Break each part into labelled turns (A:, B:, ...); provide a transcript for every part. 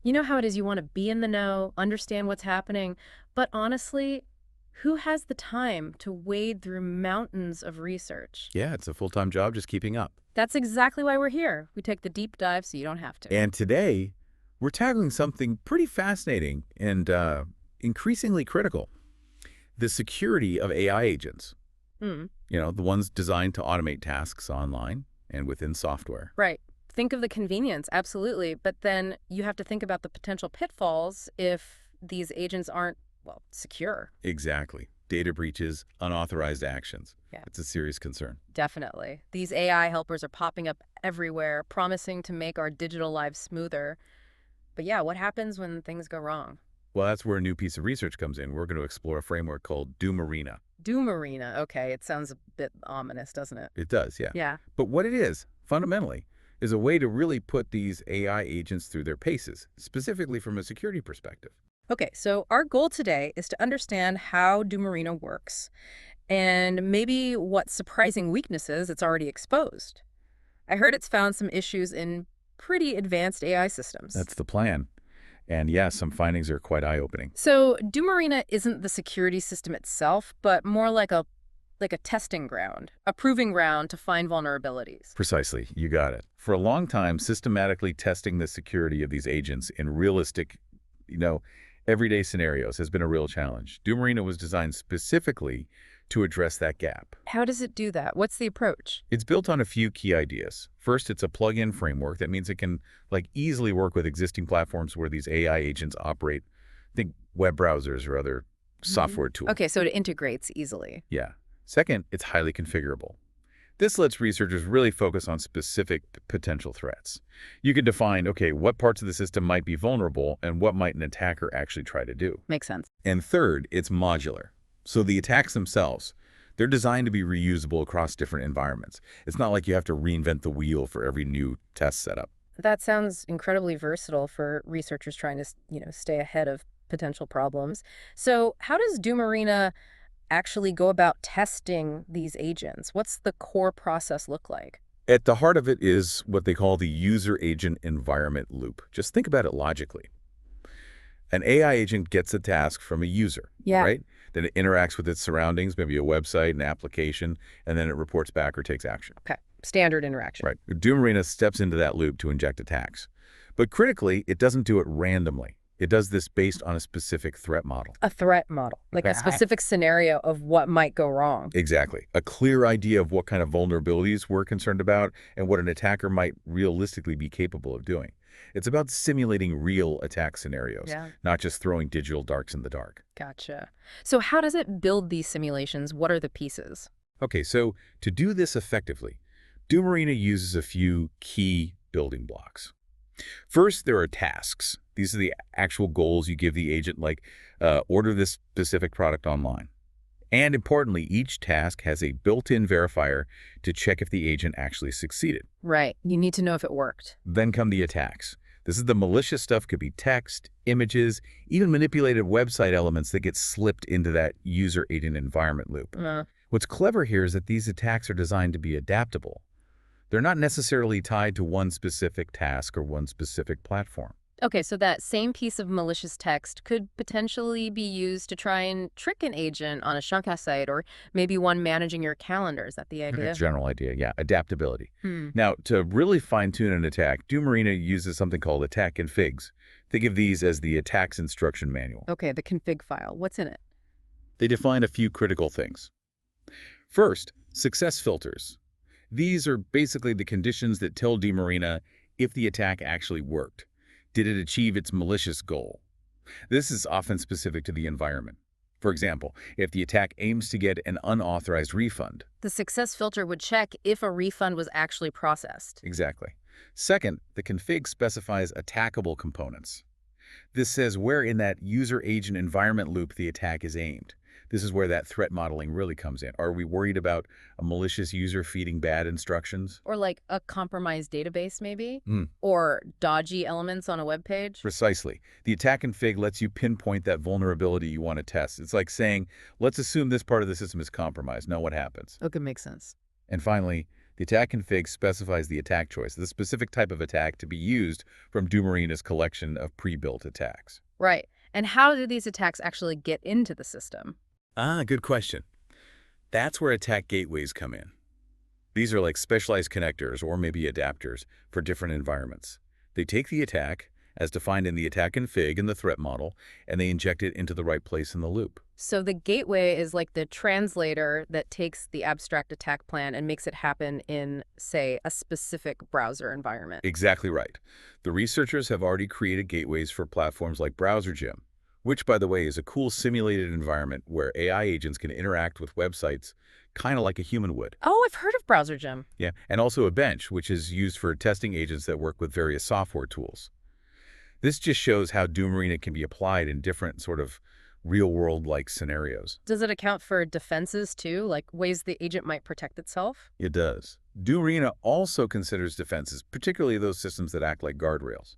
A: You know how it is, you want to be in the know, understand what's happening, but honestly, who has the time to wade through mountains of research?
B: Yeah, it's a full-time job just keeping up.
A: That's exactly why we're here. We take the deep dive so you don't have to.
B: And today, we're tackling something pretty fascinating and increasingly critical. The security of AI agents.
A: Mm,
B: The ones designed to automate tasks online and within software.
A: right. Think of the convenience, absolutely. But then you have to think about the potential pitfalls if these agents aren't, well, secure.
B: Exactly. Data breaches, unauthorized actions.
A: Yeah.
B: It's a serious concern.
A: Definitely. These AI helpers are popping up everywhere, promising to make our digital lives smoother. But yeah, what happens when things go wrong?
B: Well, that's where a new piece of research comes in. We're going to explore a framework called DoomArena.
A: DoomArena. Okay, it sounds a bit ominous, doesn't it?
B: It does, yeah.
A: Yeah.
B: But what it is, fundamentally, is a way to really put these AI agents through their paces, specifically from a security perspective.
A: Okay, so our goal today is to understand how DoomArena works and maybe what surprising weaknesses it's already exposed. I heard it's found some issues in pretty advanced AI systems.
B: That's the plan. And yeah, some findings are quite eye-opening.
A: So DoomArena isn't the security system itself, but more like a testing ground, a proving ground to find vulnerabilities.
B: Precisely, you got it. For a long time, systematically testing the security of these agents in realistic, everyday scenarios has been a real challenge. DoomArena was designed specifically to address that gap.
A: How does it do that? What's the approach?
B: It's built on a few key ideas. First, it's a plug-in framework. That means it can easily work with existing platforms where these AI agents operate. Think web browsers or other software tools.
A: Okay, so it integrates easily.
B: Yeah. Second, it's highly configurable. This lets researchers really focus on specific potential threats. You can define, okay, what parts of the system might be vulnerable and what might an attacker actually try to do.
A: Makes sense.
B: And third, it's modular. So the attacks themselves, they're designed to be reusable across different environments. It's not like you have to reinvent the wheel for every new test setup.
A: That sounds incredibly versatile for researchers trying to, stay ahead of potential problems. So how does DoomArena actually go about testing these agents? What's the core process look like?
B: At the heart of it is what they call the user-agent environment loop. Just think about it logically. An AI agent gets a task from a user, right? Then it interacts with its surroundings, maybe a website, an application, and then it reports back or takes action.
A: Okay, standard interaction.
B: Right. DoomArena steps into that loop to inject attacks. But critically, it doesn't do it randomly. It does this based on a specific threat model.
A: A threat model, like a specific scenario of what might go wrong.
B: Exactly. A clear idea of what kind of vulnerabilities we're concerned about and what an attacker might realistically be capable of doing. It's about simulating real attack scenarios, not just throwing digital darts in the dark.
A: Gotcha. So how does it build these simulations? What are the pieces?
B: Okay, so to do this effectively, DoomArena uses a few key building blocks. First, there are tasks. These are the actual goals you give the agent, like order this specific product online. And importantly, each task has a built-in verifier to check if the agent actually succeeded.
A: Right. You need to know if it worked.
B: Then come the attacks. This is the malicious stuff, could be text, images, even manipulated website elements that get slipped into that user-agent environment loop. What's clever here is that these attacks are designed to be adaptable. They're not necessarily tied to one specific task or one specific platform.
A: Okay, so that same piece of malicious text could potentially be used to try and trick an agent on a Shankar site or maybe one managing your calendar. Is that the idea?
B: General idea, yeah. Adaptability. Now, to really fine-tune an attack, DoomArena uses something called attack configs. Think of these as the attack's instruction manual.
A: Okay, the config file. What's in it?
B: They define a few critical things. First, success filters. These are basically the conditions that tell DoomArena if the attack actually worked. Did it achieve its malicious goal? This is often specific to the environment. For example, if the attack aims to get an unauthorized refund.
A: The success filter would check if a refund was actually processed.
B: Exactly. Second, the config specifies attackable components. This says where in that user-agent environment loop the attack is aimed. This is where that threat modeling really comes in. Are we worried about a malicious user feeding bad instructions?
A: Or like a compromised database, maybe? Or dodgy elements on a web page?
B: Precisely. The attack config lets you pinpoint that vulnerability you want to test. It's like saying, let's assume this part of the system is compromised. Now what happens?
A: Okay, makes sense.
B: And finally, The attack config specifies the attack choice, the specific type of attack to be used from DoomArena's collection of pre-built attacks.
A: Right. And how do these attacks actually get into the system?
B: Good question. That's where attack gateways come in. These are like specialized connectors or maybe adapters for different environments. They take the attack, as defined in the attack config in the threat model, and they inject it into the right place in the loop.
A: So the gateway is like the translator that takes the abstract attack plan and makes it happen in, say, a specific browser environment.
B: Exactly right. The researchers have already created gateways for platforms like BrowserGym, which, by the way, is a cool simulated environment where AI agents can interact with websites kind of like a human would.
A: Oh, I've heard of BrowserGym.
B: Yeah, and also a bench, which is used for testing agents that work with various software tools. This just shows how DoomArena can be applied in different sort of real-world-like scenarios.
A: Does it account for defenses too, like ways the agent might protect itself?
B: It does. DoomArena also considers defenses, particularly those systems that act like guardrails.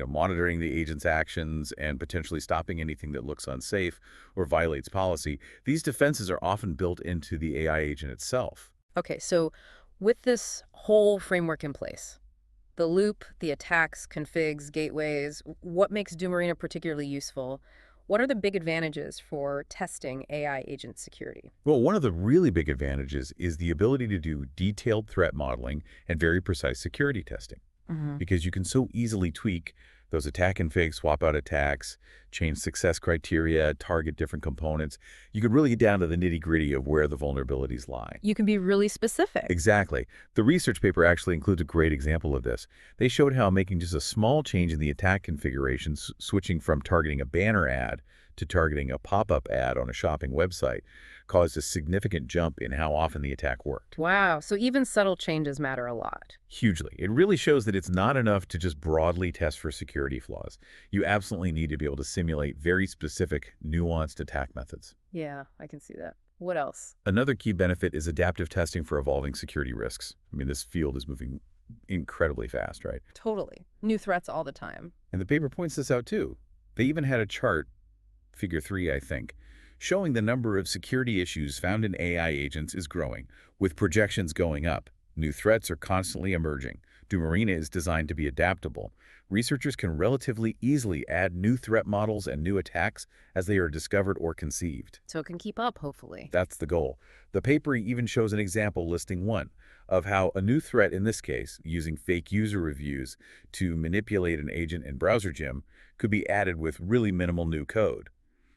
B: Monitoring the agent's actions and potentially stopping anything that looks unsafe or violates policy. These defenses are often built into the AI agent itself.
A: Okay, so with this whole framework in place, the loop, the attacks, configs, gateways, what makes DoomArena particularly useful? What are the big advantages for testing AI agent security?
B: Well, one of the really big advantages is the ability to do detailed threat modeling and very precise security testing. Because you can so easily tweak those attack configs, swap out attacks, change success criteria, target different components. You could really get down to the nitty-gritty of where the vulnerabilities lie.
A: You can be really specific.
B: Exactly. The research paper actually includes a great example of this. They showed how making just a small change in the attack configurations, switching from targeting a banner ad to targeting a pop-up ad on a shopping website, caused a significant jump in how often the attack worked.
A: Wow, so even subtle changes matter a lot.
B: Hugely. It really shows that it's not enough to just broadly test for security flaws. You absolutely need to be able to simulate very specific, nuanced attack methods.
A: Yeah, I can see that. What else?
B: Another key benefit is adaptive testing for evolving security risks. I mean, this field is moving incredibly fast, right?
A: Totally. New threats all the time.
B: And the paper points this out too. They even had a chart, figure 3, I think, showing the number of security issues found in AI agents is growing, with projections going up. New threats are constantly emerging. DoomArena is designed to be adaptable. Researchers can relatively easily add new threat models and new attacks as they are discovered or conceived.
A: So it can keep up, hopefully.
B: That's the goal. The paper even shows an example listing one of how a new threat, in this case, using fake user reviews to manipulate an agent in BrowserGym, could be added with really minimal new code.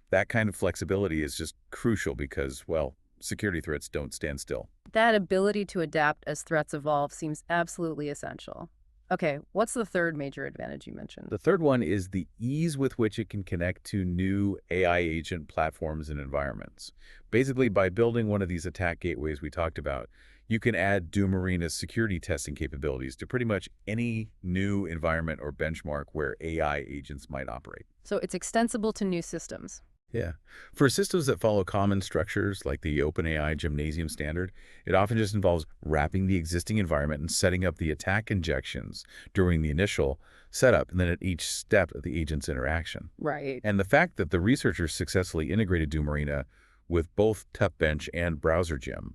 B: That kind of flexibility is just crucial because, well, security threats don't stand still.
A: That ability to adapt as threats evolve seems absolutely essential. Okay, what's the third major advantage you mentioned?
B: The third one is the ease with which it can connect to new AI agent platforms and environments. Basically, by building one of these attack gateways we talked about, you can add DoomArena's security testing capabilities to pretty much any new environment or benchmark where AI agents might operate.
A: So it's extensible to new systems.
B: Yeah. For systems that follow common structures like the OpenAI Gymnasium standard, it often just involves wrapping the existing environment and setting up the attack injections during the initial setup and then at each step of the agent's interaction.
A: Right.
B: And the fact that the researchers successfully integrated DoomArena with both TupBench and BrowserGym,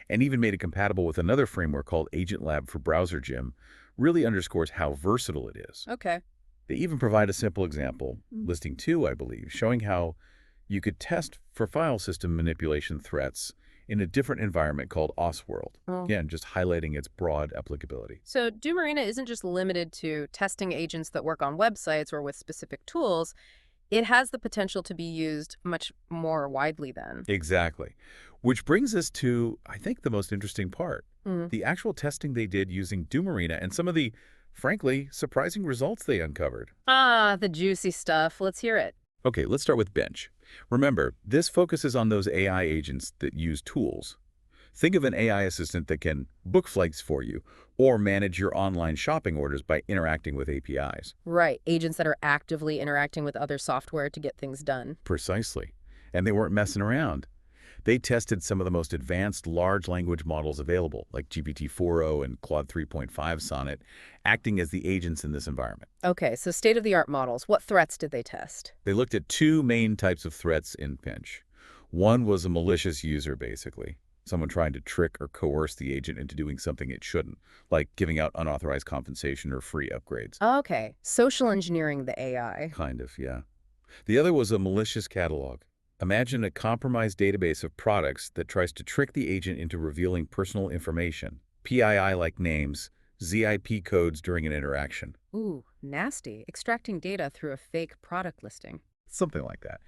B: and even made it compatible with another framework called Agent Lab for BrowserGym, really underscores how versatile it is.
A: Okay.
B: They even provide a simple example, listing 2, I believe, showing how you could test for file system manipulation threats in a different environment called Osworld. Again, just highlighting its broad applicability.
A: So DoomArena isn't just limited to testing agents that work on websites or with specific tools. It has the potential to be used much more widely then.
B: Exactly. Which brings us to, I think, the most interesting part. The actual testing they did using DoomArena and some of the, frankly, surprising results they uncovered.
A: Ah, the juicy stuff. Let's hear it.
B: Okay, let's start with Bench. Remember, this focuses on those AI agents that use tools. Think of an AI assistant that can book flights for you or manage your online shopping orders by interacting with APIs.
A: Right. Agents that are actively interacting with other software to get things done.
B: Precisely. And they weren't messing around. They tested some of the most advanced large language models available, like GPT-4o and Claude 3.5 Sonnet, acting as the agents in this environment.
A: Okay, so state-of-the-art models. What threats did they test?
B: They looked at 2 main types of threats in Bench. One was a malicious user, basically. someone trying to trick or coerce the agent into doing something it shouldn't, like giving out unauthorized compensation or free upgrades.
A: Okay, social engineering the AI.
B: Kind of, yeah. The other was a malicious catalog. Imagine a compromised database of products that tries to trick the agent into revealing personal information, PII-like names, ZIP codes during an interaction.
A: Ooh, nasty. Extracting data through a fake product listing.
B: Something like that.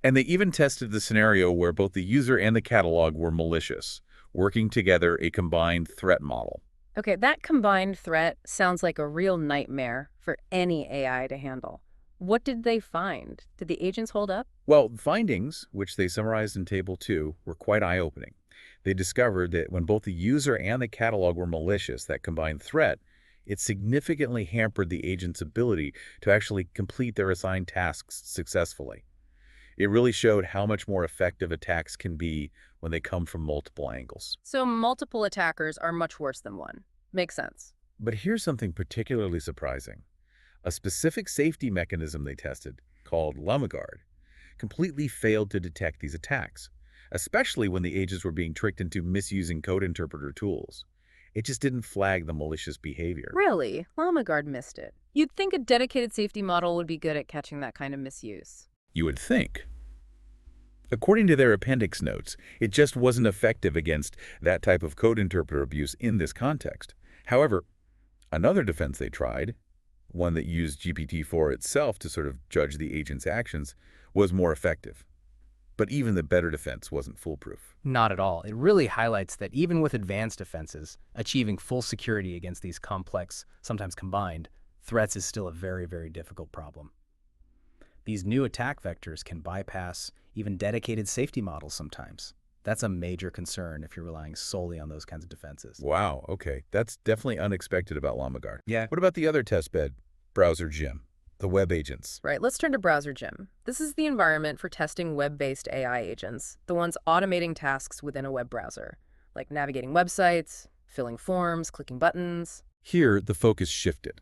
B: And they even tested the scenario where both the user and the catalog were malicious, working together a combined threat model.
A: Okay, that combined threat sounds like a real nightmare for any AI to handle. What did they find? Did the agents hold up?
B: Well, findings, which they summarized in Table 2, were quite eye-opening. They discovered that when both the user and the catalog were malicious, that combined threat, it significantly hampered the agent's ability to actually complete their assigned tasks successfully. It really showed how much more effective attacks can be when they come from multiple angles.
A: So multiple attackers are much worse than one. Makes sense.
B: But here's something particularly surprising. A specific safety mechanism they tested, called LaMeGuard, completely failed to detect these attacks, especially when the agents were being tricked into misusing code interpreter tools. It just didn't flag the malicious behavior.
A: Really? LlamaGuard missed it. You'd think a dedicated safety model would be good at catching that kind of misuse.
B: You would think. According to their appendix notes, it just wasn't effective against that type of code interpreter abuse in this context. However, another defense they tried, one that used GPT-4 itself to sort of judge the agent's actions, was more effective. But even the better defense wasn't foolproof.
C: Not at all. It really highlights that even with advanced defenses, achieving full security against these complex, sometimes combined, threats is still a very, very difficult problem. These new attack vectors can bypass even dedicated safety models sometimes. That's a major concern if you're relying solely on those kinds of defenses.
B: Wow, okay. That's definitely unexpected about LlamaGuard.
C: Yeah.
B: What about the other test bed, Browser Gym, the web agents?
A: Right, let's turn to Browser Gym. This is the environment for testing web-based AI agents, the ones automating tasks within a web browser, like navigating websites, filling forms, clicking buttons.
B: Here, the focus shifted.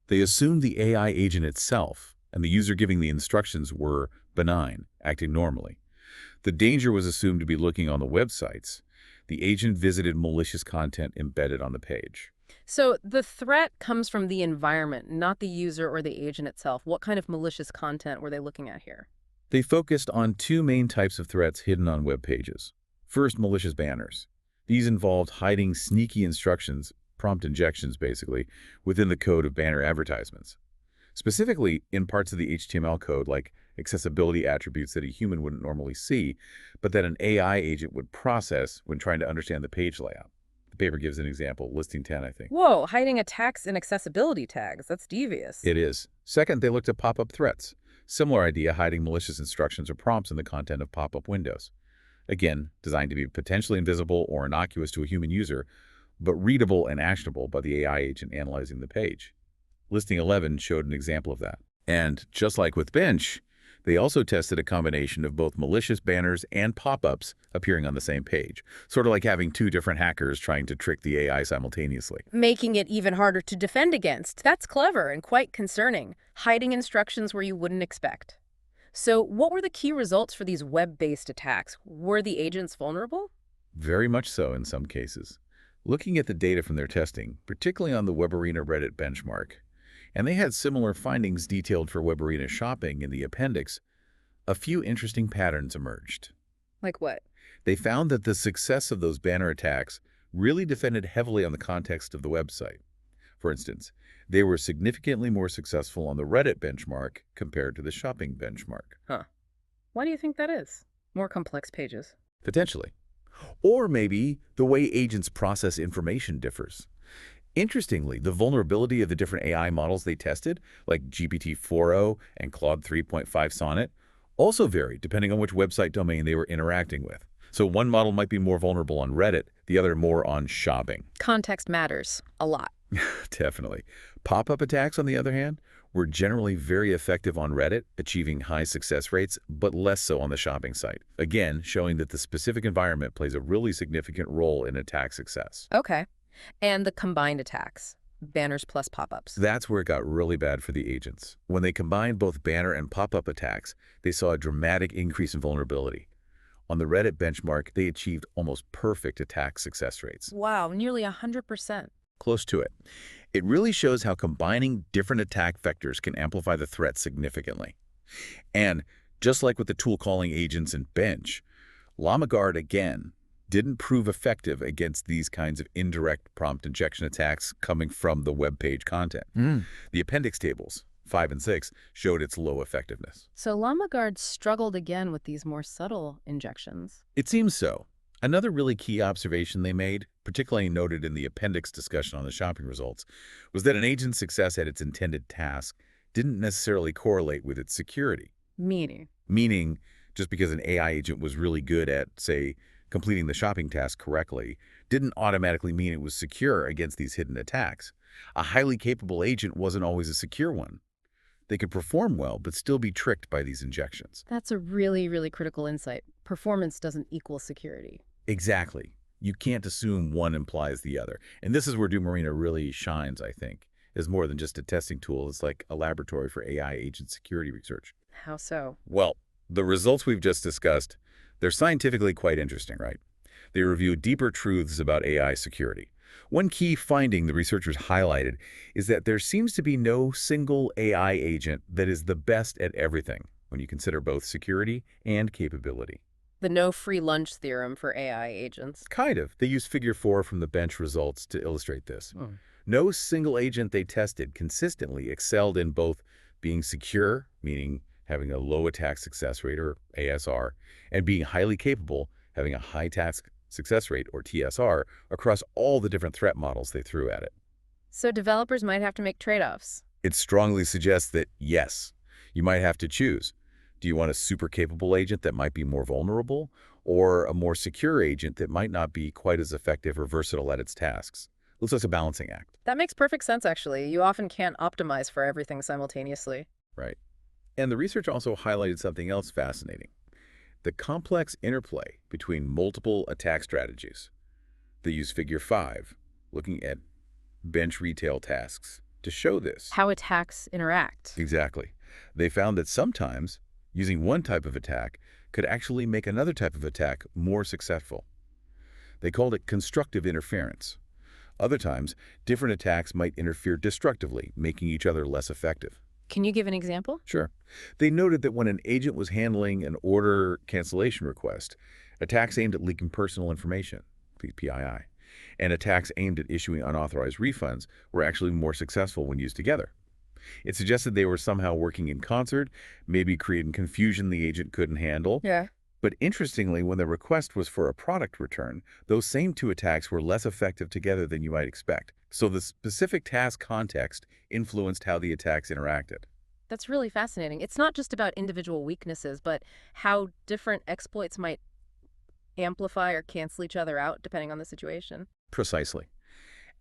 B: They assumed the AI agent itself and the user giving the instructions were benign, acting normally. The danger was assumed to be looking on the websites. The agent visited malicious content embedded on the page.
A: So the threat comes from the environment, not the user or the agent itself. What kind of malicious content were they looking at here?
B: They focused on two main types of threats hidden on web pages. First, malicious banners. These involved hiding sneaky instructions, prompt injections basically, within the code of banner advertisements. Specifically in parts of the HTML code like accessibility attributes that a human wouldn't normally see, but that an AI agent would process when trying to understand the page layout. The paper gives an example, listing 10, I think.
A: Whoa, hiding attacks in accessibility tags. That's devious.
B: It is. Second, they looked at pop-up threats. Similar idea, hiding malicious instructions or prompts in the content of pop-up windows. Again, designed to be potentially invisible or innocuous to a human user, but readable and actionable by the AI agent analyzing the page. Listing 11 showed an example of that. And just like with Bench, they also tested a combination of both malicious banners and pop-ups appearing on the same page, sort of like having two different hackers trying to trick the AI simultaneously.
A: Making it even harder to defend against. That's clever and quite concerning. Hiding instructions where you wouldn't expect. So what were the key results for these web-based attacks? Were the agents vulnerable?
B: Very much so in some cases. Looking at the data from their testing, particularly on the WebArena Reddit benchmark, and they had similar findings detailed for WebArena shopping in the appendix, a few interesting patterns emerged.
A: Like what?
B: They found that the success of those banner attacks really depended heavily on the context of the website. For instance, they were significantly more successful on the Reddit benchmark compared to the shopping benchmark.
A: Huh. Why do you think that is? More complex pages.
B: Potentially. Or maybe the way agents process information differs. Interestingly, the vulnerability of the different AI models they tested, like GPT-4o and Claude 3.5 Sonnet, also varied depending on which website domain they were interacting with. So one model might be more vulnerable on Reddit, the other more on shopping.
A: Context matters a lot.
B: Definitely. Pop-up attacks, on the other hand, were generally very effective on Reddit, achieving high success rates, but less so on the shopping site. Again, showing that the specific environment plays a really significant role in attack success.
A: Okay. And the combined attacks, banners plus pop-ups.
B: That's where it got really bad for the agents. When they combined both banner and pop-up attacks, they saw a dramatic increase in vulnerability. On the Reddit benchmark, they achieved almost perfect attack success rates.
A: Wow, nearly 100%.
B: Close to it. It really shows how combining different attack vectors can amplify the threat significantly. And just like with the tool calling agents in Bench, LlamaGuard, again, didn't prove effective against these kinds of indirect prompt injection attacks coming from the web page content. The appendix tables, 5 and 6, showed its low effectiveness.
A: So LlamaGuard struggled again with these more subtle injections.
B: It seems so. Another really key observation they made, particularly noted in the appendix discussion on the shopping results, was that an agent's success at its intended task didn't necessarily correlate with its security. Meaning, just because an AI agent was really good at, say, completing the shopping task correctly, didn't automatically mean it was secure against these hidden attacks. A highly capable agent wasn't always a secure one. They could perform well, but still be tricked by these injections.
A: That's a really, really critical insight. Performance doesn't equal security.
B: Exactly. You can't assume one implies the other. And this is where DoomArena really shines, I think, as more than just a testing tool. It's like a laboratory for AI agent security research.
A: How so?
B: Well, the results we've just discussed, they're scientifically quite interesting, right? They review deeper truths about AI security. One key finding the researchers highlighted is that there seems to be no single AI agent that is the best at everything when you consider both security and capability.
A: The no free lunch theorem for AI agents.
B: Kind of. They use figure 4 from the bench results to illustrate this. No single agent they tested consistently excelled in both being secure, meaning having a low attack success rate, or ASR, and being highly capable, having a high task success rate, or TSR, across all the different threat models they threw at it.
A: So developers might have to make trade-offs.
B: It strongly suggests that, yes, you might have to choose. Do you want a super capable agent that might be more vulnerable, or a more secure agent that might not be quite as effective or versatile at its tasks? Looks like a balancing act.
A: That makes perfect sense, actually. You often can't optimize for everything simultaneously.
B: Right. And the research also highlighted something else fascinating: the complex interplay between multiple attack strategies. They use figure 5, looking at bench retail tasks, to show this.
A: How attacks interact.
B: Exactly. They found that sometimes using one type of attack could actually make another type of attack more successful. They called it constructive interference. Other times, different attacks might interfere destructively, making each other less effective.
A: Can you give an example?
B: Sure. They noted that when an agent was handling an order cancellation request, attacks aimed at leaking personal information, PII, and attacks aimed at issuing unauthorized refunds were actually more successful when used together. It suggested they were somehow working in concert, maybe creating confusion the agent couldn't handle.
A: Yeah.
B: But interestingly, when the request was for a product return, those same two attacks were less effective together than you might expect. So the specific task context influenced how the attacks interacted.
A: That's really fascinating. It's not just about individual weaknesses, but how different exploits might amplify or cancel each other out depending on the situation.
B: Precisely.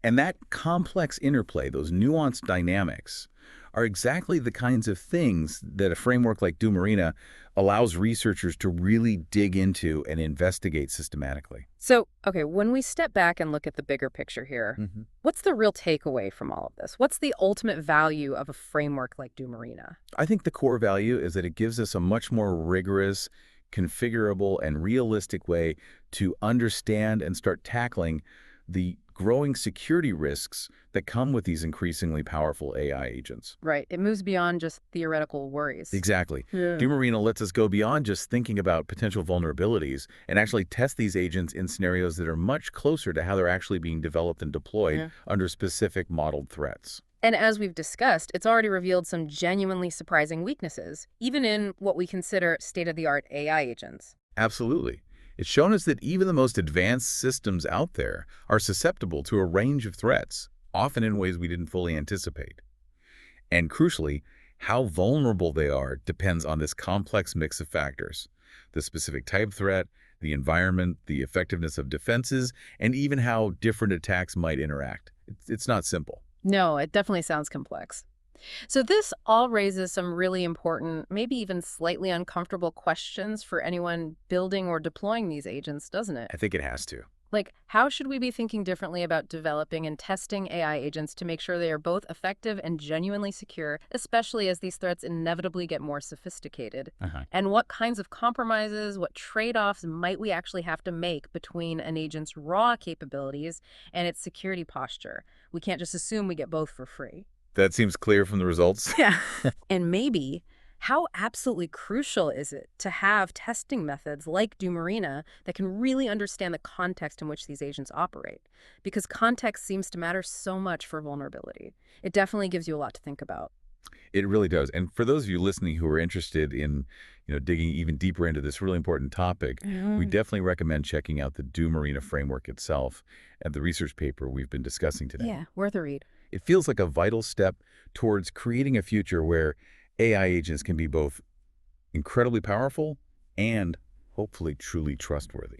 B: And that complex interplay, those nuanced dynamics, are exactly the kinds of things that a framework like DoomArena allows researchers to really dig into and investigate systematically.
A: So, okay, when we step back and look at the bigger picture here, what's the real takeaway from all of this? What's the ultimate value of a framework like DoomArena?
B: I think the core value is that it gives us a much more rigorous, configurable, and realistic way to understand and start tackling the growing security risks that come with these increasingly powerful AI agents.
A: Right. It moves beyond just theoretical worries.
B: Exactly.
A: Yeah.
B: DoomArena lets us go beyond just thinking about potential vulnerabilities and actually test these agents in scenarios that are much closer to how they're actually being developed and deployed under specific modeled threats.
A: And as we've discussed, it's already revealed some genuinely surprising weaknesses, even in what we consider state-of-the-art AI agents.
B: Absolutely. It's shown us that even the most advanced systems out there are susceptible to a range of threats, often in ways we didn't fully anticipate. And crucially, how vulnerable they are depends on this complex mix of factors: the specific type threat, the environment, the effectiveness of defenses, and even how different attacks might interact. It's not simple.
A: No, it definitely sounds complex. So this all raises some really important, maybe even slightly uncomfortable questions for anyone building or deploying these agents, doesn't it?
B: I think it has to.
A: Like, how should we be thinking differently about developing and testing AI agents to make sure they are both effective and genuinely secure, especially as these threats inevitably get more sophisticated?
B: Uh-huh.
A: And what kinds of compromises, what trade-offs might we actually have to make between an agent's raw capabilities and its security posture? We can't just assume we get both for free.
B: That seems clear from the results.
A: Yeah. And maybe how absolutely crucial is it to have testing methods like DoomArena that can really understand the context in which these agents operate? Because context seems to matter so much for vulnerability. It definitely gives you a lot to think about.
B: It really does. And for those of you listening who are interested in, digging even deeper into this really important topic, we definitely recommend checking out the DoomArena framework itself and the research paper we've been discussing today.
A: Yeah, worth a read.
B: It feels like a vital step towards creating a future where AI agents can be both incredibly powerful and hopefully truly trustworthy.